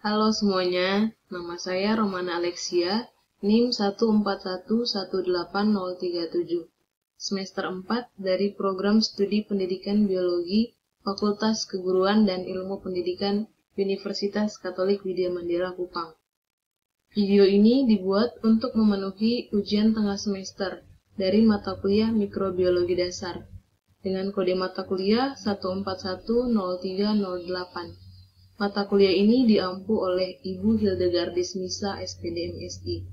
Halo semuanya, nama saya Romana Alexia, NIM 14118037, semester 4 dari Program Studi Pendidikan Biologi, Fakultas Keguruan dan Ilmu Pendidikan Universitas Katolik Widya Mandira Kupang. Video ini dibuat untuk memenuhi ujian tengah semester dari mata kuliah Mikrobiologi Dasar dengan kode mata kuliah 1410308. Mata kuliah ini diampu oleh Ibu Hildegardis Nisa, SPD MSI.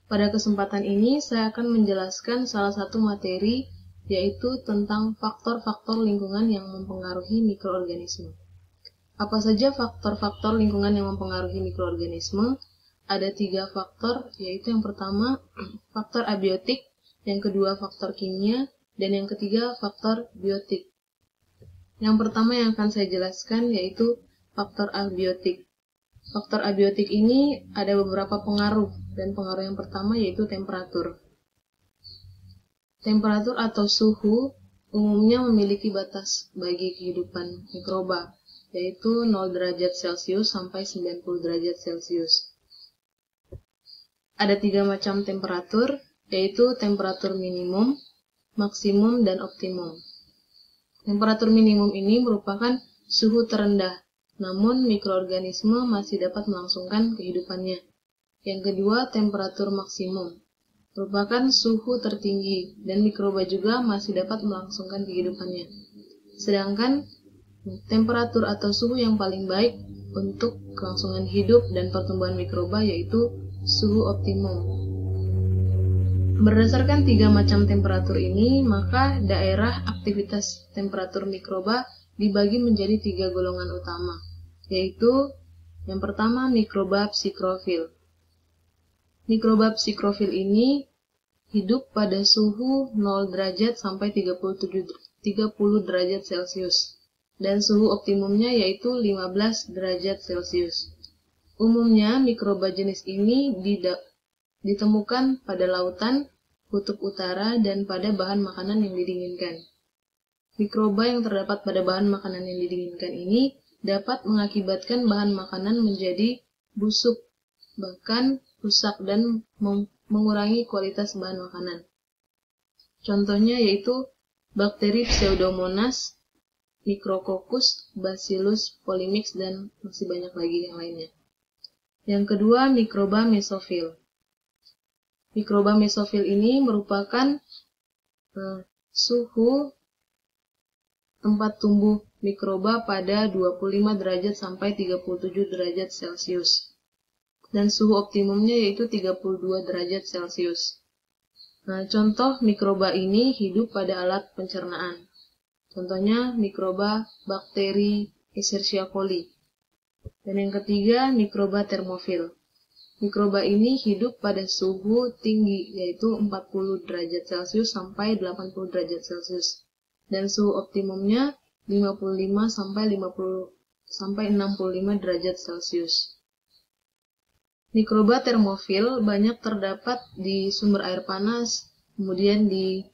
Pada kesempatan ini, saya akan menjelaskan salah satu materi, yaitu tentang faktor-faktor lingkungan yang mempengaruhi mikroorganisme. Apa saja faktor-faktor lingkungan yang mempengaruhi mikroorganisme? Ada 3 faktor, yaitu yang pertama, faktor abiotik, yang kedua, faktor kimia, dan yang ketiga, faktor biotik. Yang pertama yang akan saya jelaskan yaitu faktor abiotik. Faktor abiotik ini ada beberapa pengaruh, dan pengaruh yang pertama yaitu temperatur. Temperatur atau suhu umumnya memiliki batas bagi kehidupan mikroba, yaitu 0 derajat Celcius sampai 90 derajat Celcius. Ada 3 macam temperatur, yaitu temperatur minimum, maksimum, dan optimum. Temperatur minimum ini merupakan suhu terendah, namun mikroorganisme masih dapat melangsungkan kehidupannya. Yang kedua, temperatur maksimum, merupakan suhu tertinggi, dan mikroba juga masih dapat melangsungkan kehidupannya. Sedangkan temperatur atau suhu yang paling baik untuk kelangsungan hidup dan pertumbuhan mikroba yaitu suhu optimum. Berdasarkan 3 macam temperatur ini, maka daerah aktivitas temperatur mikroba dibagi menjadi 3 golongan utama, yaitu yang pertama mikroba psikrofil. Mikroba psikrofil ini hidup pada suhu 0 derajat sampai 30 derajat Celcius, dan suhu optimumnya yaitu 15 derajat Celcius. Umumnya mikroba jenis ini ditemukan pada lautan, kutub utara, dan pada bahan makanan yang didinginkan. Mikroba yang terdapat pada bahan makanan yang didinginkan ini dapat mengakibatkan bahan makanan menjadi busuk, bahkan rusak dan mengurangi kualitas bahan makanan. Contohnya yaitu bakteri Pseudomonas, Micrococcus, Bacillus polymyx, dan masih banyak lagi yang lainnya. Yang kedua, mikroba mesofil. Mikroba mesofil ini merupakan suhu tempat tumbuh mikroba pada 25 derajat sampai 37 derajat Celcius. Dan suhu optimumnya yaitu 32 derajat Celcius. Nah, contoh mikroba ini hidup pada alat pencernaan. Contohnya mikroba bakteri Escherichia coli. Dan yang ketiga, mikroba termofil. Mikroba ini hidup pada suhu tinggi, yaitu 40 derajat Celcius sampai 80 derajat Celcius. Dan suhu optimumnya 55 sampai 65 derajat Celcius. Mikroba termofil banyak terdapat di sumber air panas, kemudian di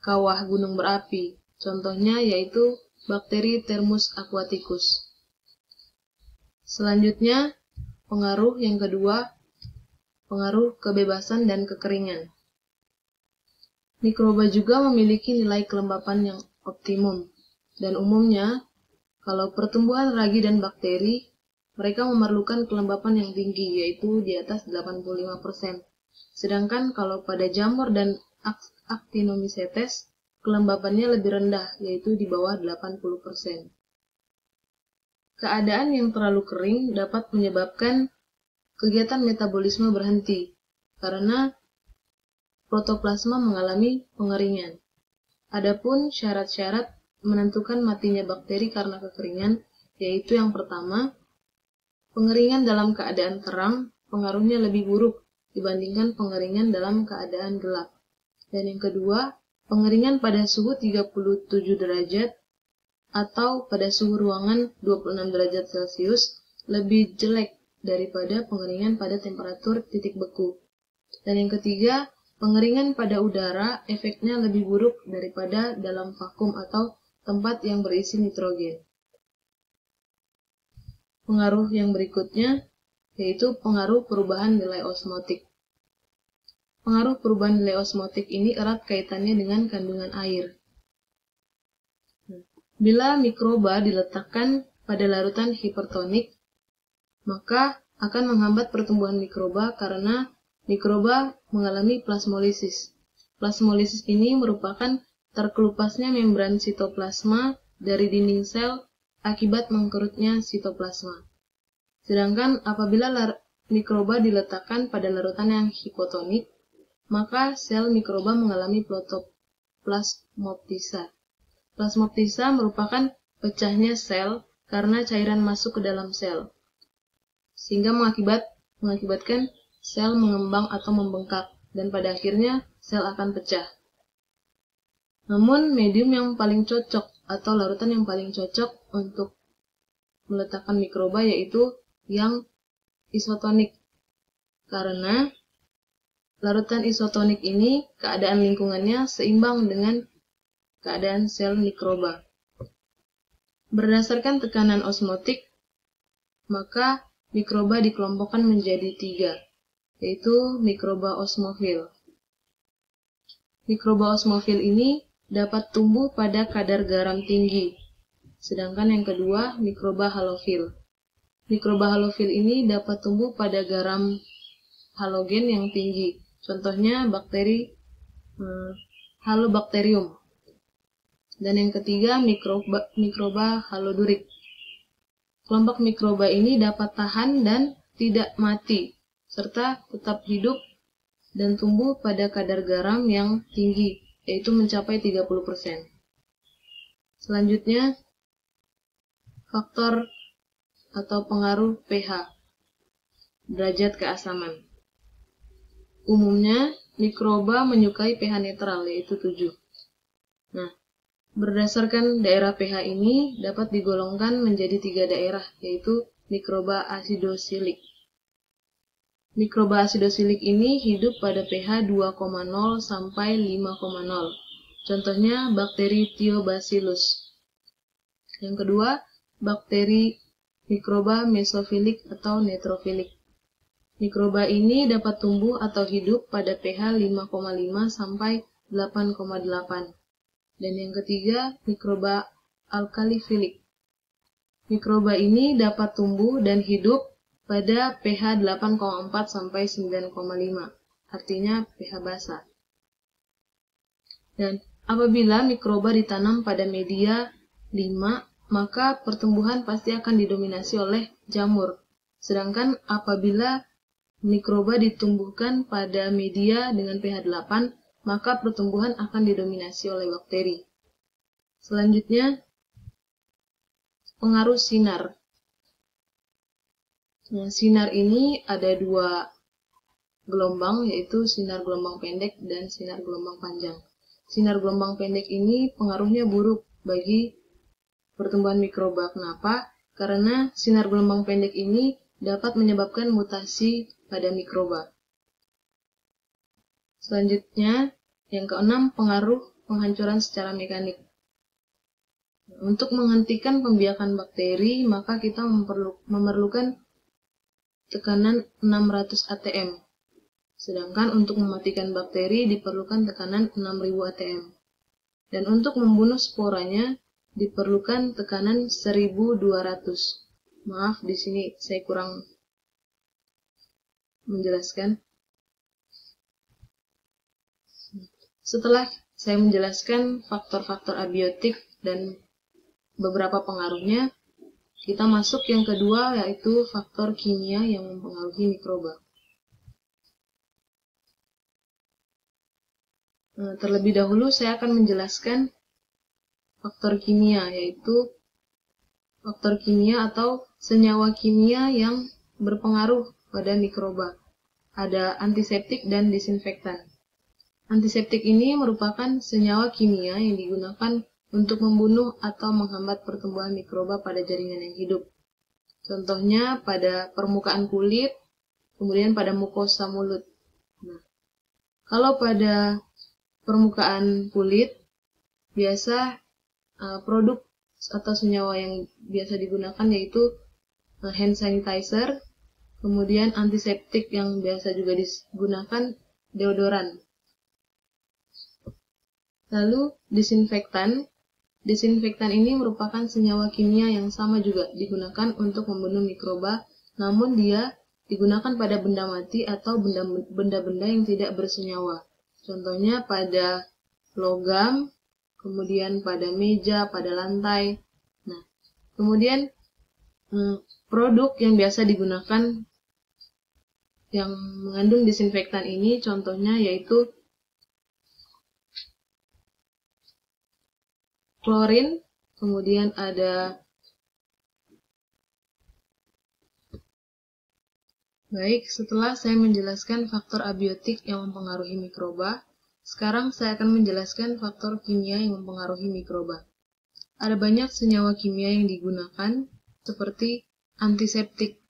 kawah gunung berapi. Contohnya yaitu bakteri Thermus aquaticus. Selanjutnya, pengaruh yang kedua, pengaruh kebebasan dan kekeringan. Mikroba juga memiliki nilai kelembapan yang optimum, dan umumnya, kalau pertumbuhan ragi dan bakteri, mereka memerlukan kelembapan yang tinggi, yaitu di atas 85%. Sedangkan kalau pada jamur dan Actinomycetes, kelembapannya lebih rendah, yaitu di bawah 80%. Keadaan yang terlalu kering dapat menyebabkan kegiatan metabolisme berhenti, karena protoplasma mengalami pengeringan. Adapun syarat-syarat menentukan matinya bakteri karena kekeringan, yaitu yang pertama, pengeringan dalam keadaan terang pengaruhnya lebih buruk dibandingkan pengeringan dalam keadaan gelap. Dan yang kedua, pengeringan pada suhu 37 derajat atau pada suhu ruangan 26 derajat Celcius lebih jelek daripada pengeringan pada temperatur titik beku. Dan yang ketiga, pengeringan pada udara efeknya lebih buruk daripada dalam vakum atau tempat yang berisi nitrogen. pengaruh yang berikutnya yaitu pengaruh perubahan nilai osmotik. Pengaruh perubahan nilai osmotik ini erat kaitannya dengan kandungan air. Bila mikroba diletakkan pada larutan hipertonik, maka akan menghambat pertumbuhan mikroba karena mikroba mengalami plasmolisis. Plasmolisis ini merupakan terkelupasnya membran sitoplasma dari dinding sel akibat mengkerutnya sitoplasma. Sedangkan apabila mikroba diletakkan pada larutan yang hipotonik, maka sel mikroba mengalami plasmoptisa. Plasmoptisa merupakan pecahnya sel karena cairan masuk ke dalam sel, sehingga mengakibatkan sel mengembang atau membengkak, dan pada akhirnya sel akan pecah. Namun, medium yang paling cocok atau larutan yang paling cocok untuk meletakkan mikroba yaitu yang isotonik. Karena larutan isotonik ini keadaan lingkungannya seimbang dengan keadaan sel mikroba. Berdasarkan tekanan osmotik, maka mikroba dikelompokkan menjadi 3, yaitu mikroba osmofil. Mikroba osmofil ini dapat tumbuh pada kadar garam tinggi. Sedangkan yang kedua, mikroba halofil. Mikroba halofil ini dapat tumbuh pada garam halogen yang tinggi. Contohnya bakteri Halobacterium. Dan yang ketiga, mikroba halodurik. Kelompok mikroba ini dapat tahan dan tidak mati, serta tetap hidup dan tumbuh pada kadar garam yang tinggi, yaitu mencapai 30%. Selanjutnya, faktor atau pengaruh pH, derajat keasaman. Umumnya, mikroba menyukai pH netral, yaitu 7. Nah, berdasarkan daerah pH ini dapat digolongkan menjadi 3 daerah, yaitu mikroba asidosilik. Mikroba asidosilik ini hidup pada pH 2,0 sampai 5,0. Contohnya bakteri Thiobacillus. Yang kedua, bakteri mikroba mesofilik atau neutrofilik. Mikroba ini dapat tumbuh atau hidup pada pH 5,5 sampai 8,8. Dan yang ketiga, mikroba alkalifilik. Mikroba ini dapat tumbuh dan hidup pada pH 8,4 sampai 9,5, artinya pH basa. Dan apabila mikroba ditanam pada media 5, maka pertumbuhan pasti akan didominasi oleh jamur. Sedangkan apabila mikroba ditumbuhkan pada media dengan pH 8, maka pertumbuhan akan didominasi oleh bakteri. Selanjutnya, pengaruh sinar. Nah, sinar ini ada 2 gelombang, yaitu sinar gelombang pendek dan sinar gelombang panjang. Sinar gelombang pendek ini pengaruhnya buruk bagi pertumbuhan mikroba. Kenapa? Karena sinar gelombang pendek ini dapat menyebabkan mutasi pada mikroba. Selanjutnya, yang keenam, pengaruh penghancuran secara mekanik. Untuk menghentikan pembiakan bakteri, maka kita memerlukan tekanan 600 atm. Sedangkan untuk mematikan bakteri diperlukan tekanan 6000 atm. Dan untuk membunuh sporanya diperlukan tekanan 1200. Maaf, di sini saya kurang menjelaskan. Setelah saya menjelaskan faktor-faktor abiotik dan beberapa pengaruhnya, kita masuk yang kedua, yaitu faktor kimia yang mempengaruhi mikroba. Terlebih dahulu saya akan menjelaskan faktor kimia, yaitu faktor kimia atau senyawa kimia yang berpengaruh pada mikroba. Ada antiseptik dan disinfektan. Antiseptik ini merupakan senyawa kimia yang digunakan untuk membunuh atau menghambat pertumbuhan mikroba pada jaringan yang hidup. Contohnya pada permukaan kulit, kemudian pada mukosa mulut. Nah, kalau pada permukaan kulit, biasa produk atau senyawa yang biasa digunakan yaitu hand sanitizer, kemudian antiseptik yang biasa juga digunakan deodoran. Lalu disinfektan. Disinfektan ini merupakan senyawa kimia yang sama juga digunakan untuk membunuh mikroba, namun dia digunakan pada benda mati atau benda-benda yang tidak bersenyawa. Contohnya pada logam, kemudian pada meja, pada lantai. Nah, kemudian produk yang biasa digunakan yang mengandung disinfektan ini contohnya yaitu klorin, kemudian ada Baik, setelah saya menjelaskan faktor abiotik yang mempengaruhi mikroba, sekarang saya akan menjelaskan faktor kimia yang mempengaruhi mikroba. Ada banyak senyawa kimia yang digunakan, seperti antiseptik.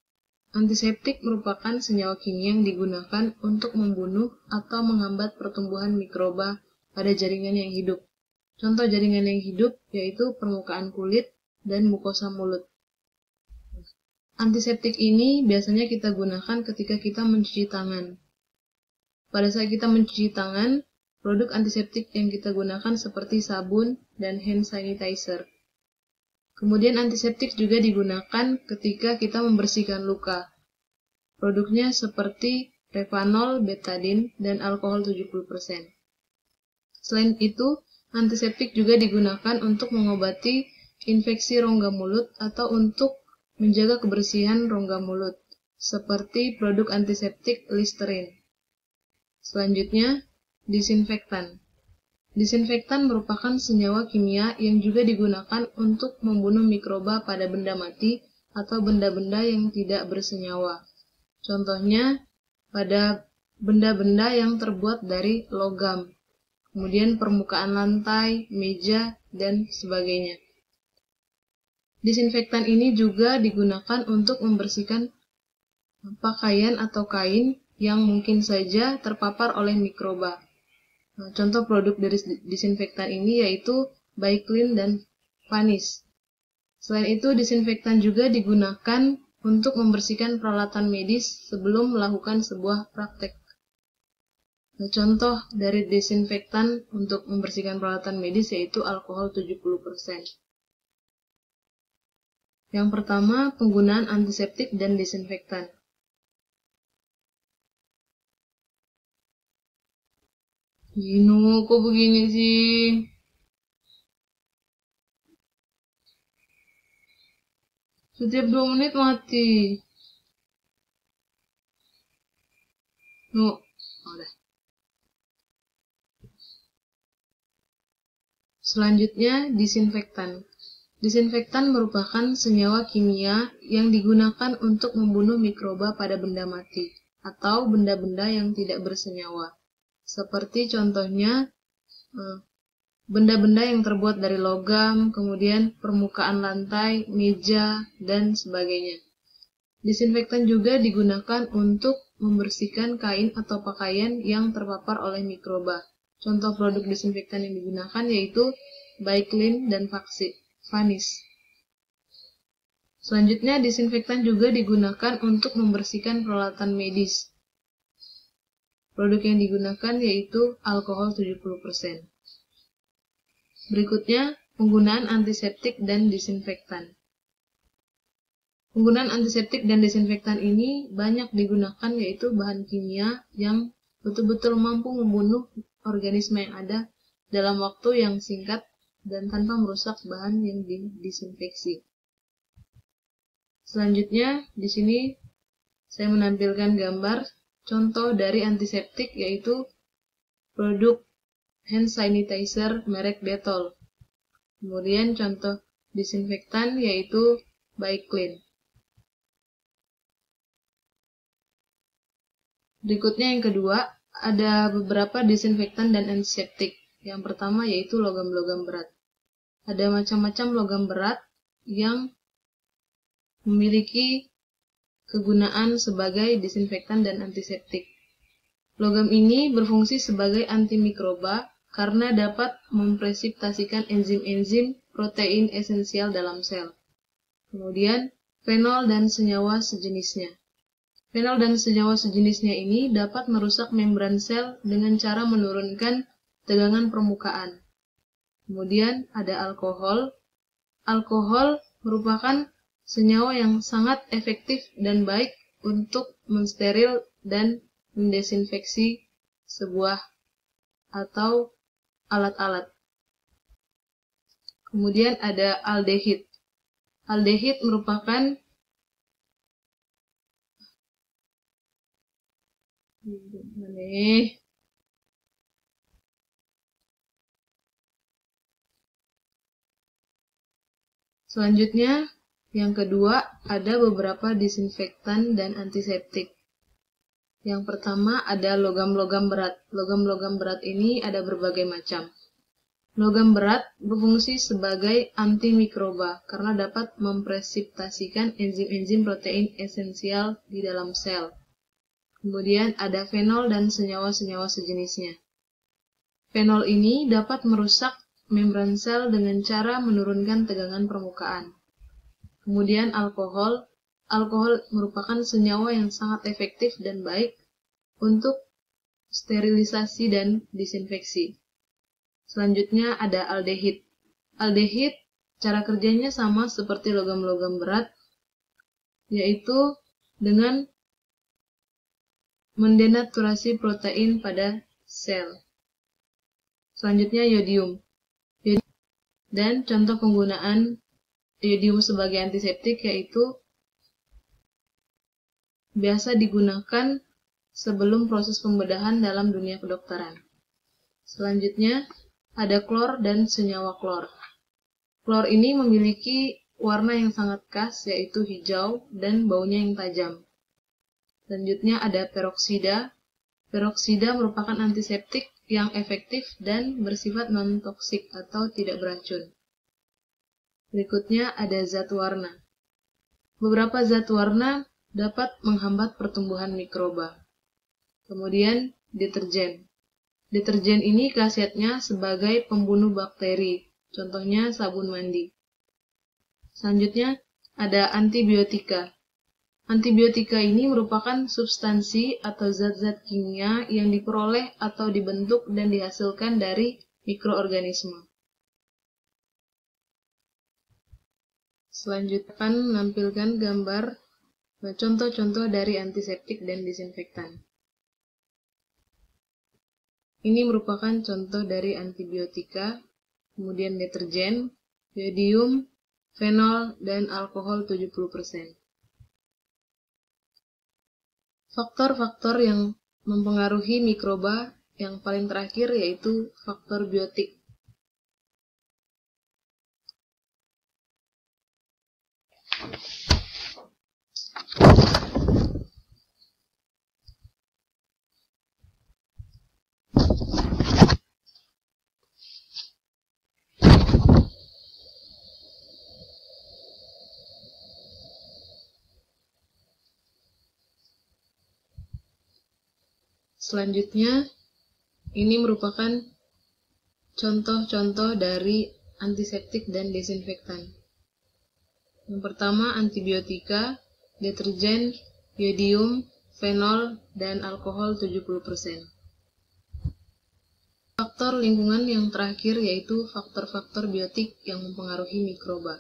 Antiseptik merupakan senyawa kimia yang digunakan untuk membunuh atau menghambat pertumbuhan mikroba pada jaringan yang hidup. Contoh jaringan yang hidup yaitu permukaan kulit dan mukosa mulut. Antiseptik ini biasanya kita gunakan ketika kita mencuci tangan. Pada saat kita mencuci tangan, produk antiseptik yang kita gunakan seperti sabun dan hand sanitizer. Kemudian antiseptik juga digunakan ketika kita membersihkan luka. Produknya seperti Revanol, betadine, dan alkohol 70%. Selain itu, antiseptik juga digunakan untuk mengobati infeksi rongga mulut atau untuk menjaga kebersihan rongga mulut, seperti produk antiseptik Listerine. Selanjutnya, disinfektan. Disinfektan merupakan senyawa kimia yang juga digunakan untuk membunuh mikroba pada benda mati atau benda-benda yang tidak bersenyawa. Contohnya, pada benda-benda yang terbuat dari logam, kemudian permukaan lantai, meja, dan sebagainya. Disinfektan ini juga digunakan untuk membersihkan pakaian atau kain yang mungkin saja terpapar oleh mikroba. Nah, contoh produk dari disinfektan ini yaitu Biclean dan Vanish. Selain itu, disinfektan juga digunakan untuk membersihkan peralatan medis sebelum melakukan sebuah praktek. Nah, contoh dari disinfektan untuk membersihkan peralatan medis yaitu alkohol 70%. Yang pertama, penggunaan antiseptik dan disinfektan. Gino, kok begini sih? Setiap 2 menit mati. Udah. Selanjutnya, disinfektan. Disinfektan merupakan senyawa kimia yang digunakan untuk membunuh mikroba pada benda mati atau benda-benda yang tidak bersenyawa. Seperti contohnya benda-benda yang terbuat dari logam, kemudian permukaan lantai, meja, dan sebagainya. Disinfektan juga digunakan untuk membersihkan kain atau pakaian yang terpapar oleh mikroba. Contoh produk disinfektan yang digunakan yaitu Biclean dan Vanish. Selanjutnya, disinfektan juga digunakan untuk membersihkan peralatan medis. Produk yang digunakan yaitu alkohol 70%. Berikutnya, penggunaan antiseptik dan disinfektan. Penggunaan antiseptik dan disinfektan ini banyak digunakan yaitu bahan kimia yang betul-betul mampu membunuh organisme yang ada dalam waktu yang singkat dan tanpa merusak bahan yang disinfeksi. Selanjutnya, di sini saya menampilkan gambar contoh dari antiseptik yaitu produk hand sanitizer merek Dettol. Kemudian contoh disinfektan yaitu Biclean. Berikutnya yang kedua, ada beberapa disinfektan dan antiseptik. Yang pertama yaitu logam-logam berat. Ada macam-macam logam berat yang memiliki kegunaan sebagai disinfektan dan antiseptik. Logam ini berfungsi sebagai antimikroba karena dapat mempresiptasikan enzim-enzim protein esensial dalam sel. Kemudian, Fenol dan senyawa sejenisnya. Fenol dan senyawa sejenisnya ini dapat merusak membran sel dengan cara menurunkan tegangan permukaan. Kemudian ada alkohol. Alkohol merupakan senyawa yang sangat efektif dan baik untuk mensteril dan mendesinfeksi sebuah atau alat-alat. Kemudian ada aldehid. Aldehid merupakan selanjutnya, yang kedua, ada beberapa disinfektan dan antiseptik. Yang pertama ada logam-logam berat. Logam-logam berat ini ada berbagai macam. Logam berat berfungsi sebagai antimikroba karena dapat mempresiptasikan enzim-enzim protein esensial di dalam sel. Kemudian ada fenol dan senyawa-senyawa sejenisnya. Fenol ini dapat merusak membran sel dengan cara menurunkan tegangan permukaan. Kemudian alkohol. Alkohol merupakan senyawa yang sangat efektif dan baik untuk sterilisasi dan disinfeksi. Selanjutnya ada aldehid. Aldehid cara kerjanya sama seperti logam-logam berat, yaitu dengan mendenaturasi protein pada sel. Selanjutnya yodium. Dan contoh penggunaan yodium sebagai antiseptik yaitu biasa digunakan sebelum proses pembedahan dalam dunia kedokteran. Selanjutnya ada klor dan senyawa klor. Klor ini memiliki warna yang sangat khas yaitu hijau dan baunya yang tajam. Selanjutnya ada peroksida. Peroksida merupakan antiseptik yang efektif dan bersifat non-toksik atau tidak beracun. Berikutnya ada zat warna. Beberapa zat warna dapat menghambat pertumbuhan mikroba. Kemudian deterjen. Deterjen ini khasiatnya sebagai pembunuh bakteri, contohnya sabun mandi. Selanjutnya ada antibiotika. Antibiotika ini merupakan substansi atau zat-zat kimia yang diperoleh atau dibentuk dan dihasilkan dari mikroorganisme. Selanjutnya akan menampilkan gambar contoh-contoh dari antiseptik dan disinfektan. Ini merupakan contoh dari antibiotika, kemudian deterjen, yodium, fenol, dan alkohol 70%. Faktor-faktor yang mempengaruhi mikroba yang paling terakhir yaitu faktor biotik. Selanjutnya, ini merupakan contoh-contoh dari antiseptik dan desinfektan. Yang pertama, antibiotika, deterjen, yodium, fenol, dan alkohol 70%. Faktor lingkungan yang terakhir yaitu faktor-faktor biotik yang mempengaruhi mikroba.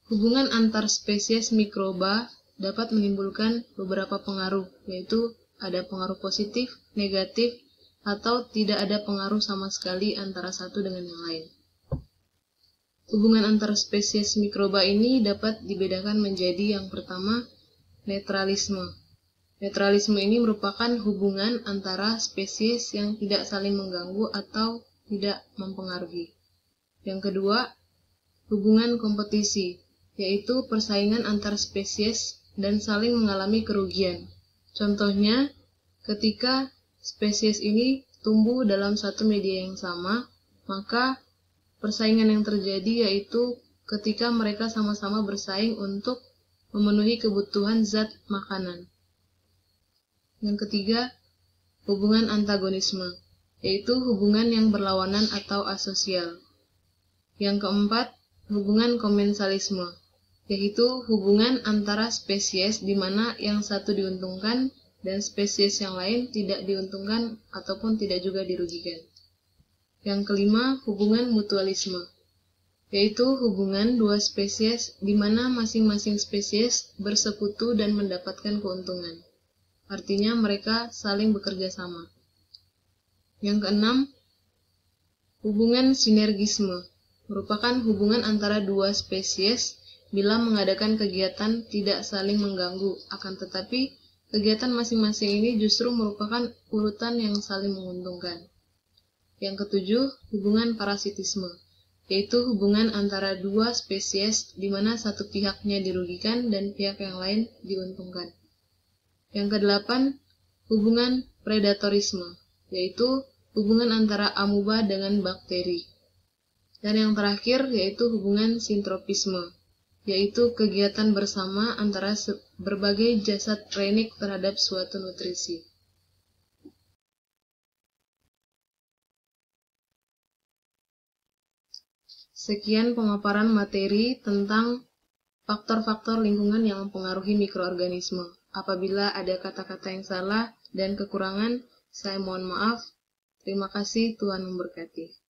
Hubungan antar spesies mikroba dapat menimbulkan beberapa pengaruh, yaitu ada pengaruh positif, negatif, atau tidak ada pengaruh sama sekali antara satu dengan yang lain. Hubungan antar spesies mikroba ini dapat dibedakan menjadi yang pertama, netralisme. Netralisme ini merupakan hubungan antara spesies yang tidak saling mengganggu atau tidak mempengaruhi. Yang kedua, hubungan kompetisi, yaitu persaingan antar spesies dan saling mengalami kerugian. Contohnya, ketika spesies ini tumbuh dalam satu media yang sama, maka persaingan yang terjadi yaitu ketika mereka sama-sama bersaing untuk memenuhi kebutuhan zat makanan. Yang ketiga, hubungan antagonisme, yaitu hubungan yang berlawanan atau asosial. Yang keempat, hubungan komensalisme, yaitu hubungan antara spesies di mana yang satu diuntungkan dan spesies yang lain tidak diuntungkan ataupun tidak juga dirugikan. Yang kelima, hubungan mutualisme, yaitu hubungan dua spesies di mana masing-masing spesies bersekutu dan mendapatkan keuntungan. Artinya mereka saling bekerja sama. Yang keenam, hubungan sinergisme, merupakan hubungan antara dua spesies bila mengadakan kegiatan tidak saling mengganggu, akan tetapi kegiatan masing-masing ini justru merupakan urutan yang saling menguntungkan. Yang ketujuh, hubungan parasitisme, yaitu hubungan antara dua spesies di mana satu pihaknya dirugikan dan pihak yang lain diuntungkan. Yang kedelapan, hubungan predatorisme, yaitu hubungan antara amuba dengan bakteri. Dan yang terakhir yaitu hubungan sintropisme, yaitu kegiatan bersama antara berbagai jasad renik terhadap suatu nutrisi. Sekian pemaparan materi tentang faktor-faktor lingkungan yang mempengaruhi mikroorganisme. Apabila ada kata-kata yang salah dan kekurangan, saya mohon maaf. Terima kasih, Tuhan memberkati.